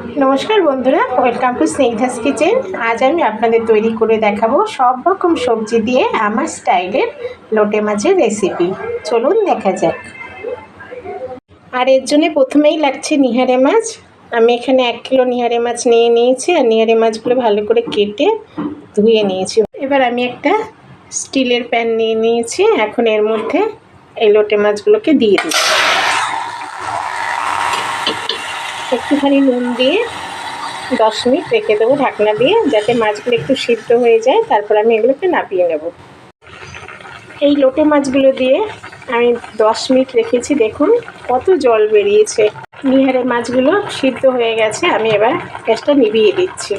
নমস্কার বন্ধুরা, welcome to Snigdha's kitchen. আজ আমি আপনাদের তৈরি করে দেখাবো সব রকম সবজি দিয়ে আমার স্টাইলের লোটে মাছের রেসিপি। চলুন দেখা যাক। আর এর জন্য প্রথমেই লাগছে নিহারে মাছ। আমি এখানে 1 কিলো নিহারে মাছ নিয়ে নিয়েছি আর নিহারে মাছগুলো ভালো করে কেটে ধুয়ে নিয়েছি। এবার আমি একটা স্টিলের প্যান নিয়ে নিয়েছি। এখন এর মধ্যে এই লোটে মাছগুলোকে দিয়ে দিচ্ছি। একটুখানি নুন দিয়ে 10 মিনিট রেখে দেবো ঢাকনা দিয়ে, যাতে মাছগুলো একটু সিদ্ধ হয়ে যায়। তারপর আমি এগুলোকে নামিয়ে নেব। এই লোটে মাছগুলো দিয়ে আমি 10 মিনিট রেখেছি। দেখুন কত জল বেরিয়েছে। নিহারে মাছগুলো সিদ্ধ হয়ে গেছে। আমি এবার গ্যাসটা নিভিয়ে দিচ্ছি।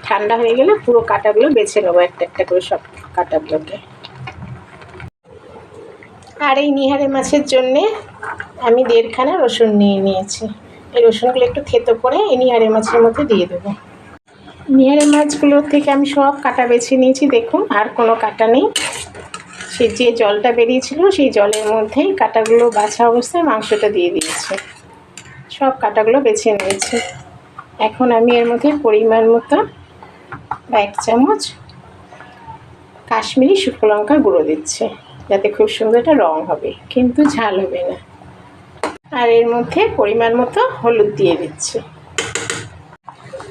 ঠান্ডা হয়ে গেলে পুরো কাঁটাগুলো বেছে নেবো একটা একটা করে, সব কাঁটাগুলোকে। আর এই নিহারে মাছের জন্যে আমি 1.5 খানা রসুন নিয়ে নিয়েছি। এই রসুনগুলো একটু থেতো করে এই নিহারে মাছের মধ্যে দিয়ে দেবো। নিহারে মাছগুলোর থেকে আমি সব কাঁটা বেছে নিয়েছি। দেখুন আর কোনো কাঁটা নেই। সে যে জলটা বেরিয়েছিল সেই জলের মধ্যেই কাঁটাগুলো বাছা অবস্থায় মাংসটা দিয়ে দিয়েছি। সব কাঁটাগুলো বেছে নিয়েছি। এখন আমি এর মধ্যে পরিমাণ মতো 1 চামচ কাশ্মীরি শুকনো লঙ্কা গুঁড়ো দিচ্ছি, যাতে খুব সুন্দর একটা রং হবে, কিন্তু ঝাল হবে না। আর এর মধ্যে পরিমাণ মতো হলুদ দিয়ে দিচ্ছি।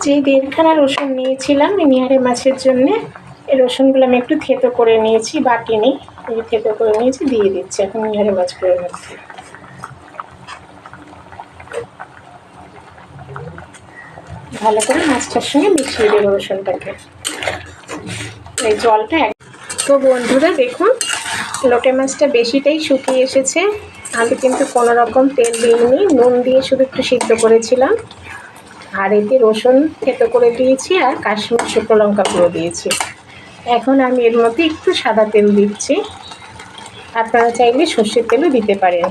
যে 1.5 খানা রসুন নিয়েছিলাম এই নিহারে মাছের জন্যে, এই রসুনগুলো আমি একটু থেতো করে নিয়েছি, বাটিনি, এই থেতো করে নিয়েছি, দিয়ে দিচ্ছি এখন নিহারে মাছগুলোর মধ্যে। ভালো করে মাছটার সঙ্গে মিশিয়ে দেবো রসুনটাকে। এই জলটা তো বন্ধুরা দেখুন, লোটে মাছটা বেশিটাই শুকিয়ে এসেছে। আমি কিন্তু কোনো রকম তেল দিইনি, নুন দিয়ে শুধু একটু সিদ্ধ করেছিলাম। আর এতে রসুন থেতো করে দিয়েছি আর কাশ্মীরি শুকনো লঙ্কা গুঁড়ো দিয়েছি। এখন আমি এর মধ্যে একটু সাদা তেল দিচ্ছি। আপনারা চাইলে সর্ষের তেলও দিতে পারেন।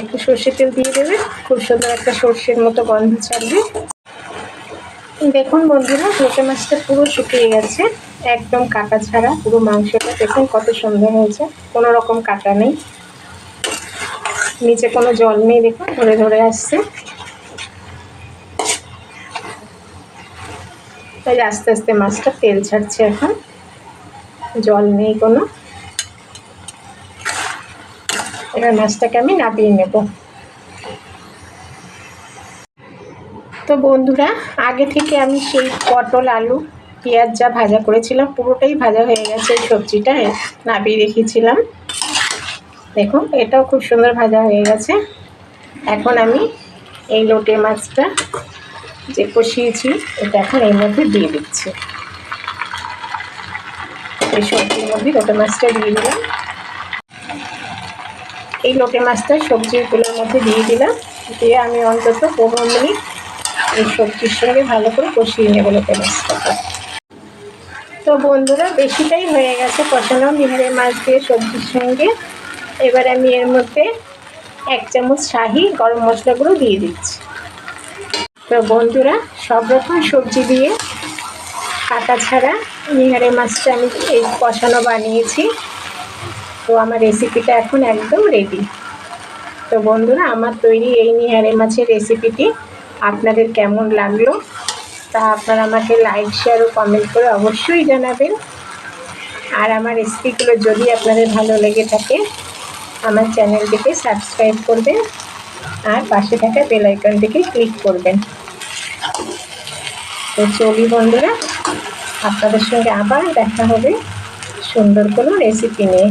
একটু সর্ষের তেল দিয়ে দেবে, খুব সুন্দর একটা সর্ষের মতো গন্ধ ছাড়বে। দেখুন বন্ধুরা, লোটে মাছটা পুরো শুকিয়ে গেছে, একদম কাঁটা ছাড়া পুরো মাংসটা। দেখুন কত সুন্দর হয়েছে, কোনো রকম কাঁটা নেই, নিচে কোনো জল নেই। দেখুন ধরে ধরে আসছে। তাই আস্তে আস্তে মাছটা তেল ছাড়ছে, এখন জল নেই কোনো। এবার মাছটাকে আমি নামিয়ে নেব। তো বন্ধুরা, আগে থেকে আমি সেই পটল, আলু, পেঁয়াজ যা ভাজা করেছিলাম পুরোটাই ভাজা হয়ে গেছে। এই সবজিটা নামিয়ে রেখেছিলাম। দেখুন এটাও খুব সুন্দর ভাজা হয়ে গেছে। এখন আমি এই লোটে মাছটা যে কষিয়েছি এটা এখন এর মধ্যে দিয়ে দিচ্ছি। এই সবজির মধ্যে লোটে মাছটা দিয়ে দিলাম। এই লোটে মাছটা সবজিগুলোর মধ্যে দিয়ে দিলাম। দিয়ে আমি অন্তত 15 মিনিট এই সবজির সঙ্গে ভালো করে কষিয়ে নেব লোটে মাছটাকে। তো বন্ধুরা, বেশিটাই হয়ে গেছে কষানো নিহারে মাছ দিয়ে সবজির সঙ্গে। এবার আমি এর মধ্যে 1 চামচ শাহি গরম মশলা গুঁড়ো দিয়ে দিচ্ছি। তো বন্ধুরা, সব রকম সবজি দিয়ে কাঁটা ছাড়া নিহারে মাছটা আমি এই কষানো বানিয়েছি। তো আমার রেসিপিটা এখন একদম রেডি। তো বন্ধুরা, আমার তৈরি এই নিহারে মাছের রেসিপিটি আপনাদের কেমন লাগলো তা আপনারা আমাকে লাইক, শেয়ার ও কমেন্ট করে অবশ্যই জানাবেন। আর আমার রেসিপিগুলো যদি আপনাদের ভালো লেগে থাকে আমার চ্যানেলটিকে সাবস্ক্রাইব করবেন আর পাশে থাকা বেল আইকনটিকে ক্লিক করবেন। তো চলি বন্ধুরা, আপনাদের সঙ্গে আবার দেখা হবে সুন্দর কোনো রেসিপি নিয়ে।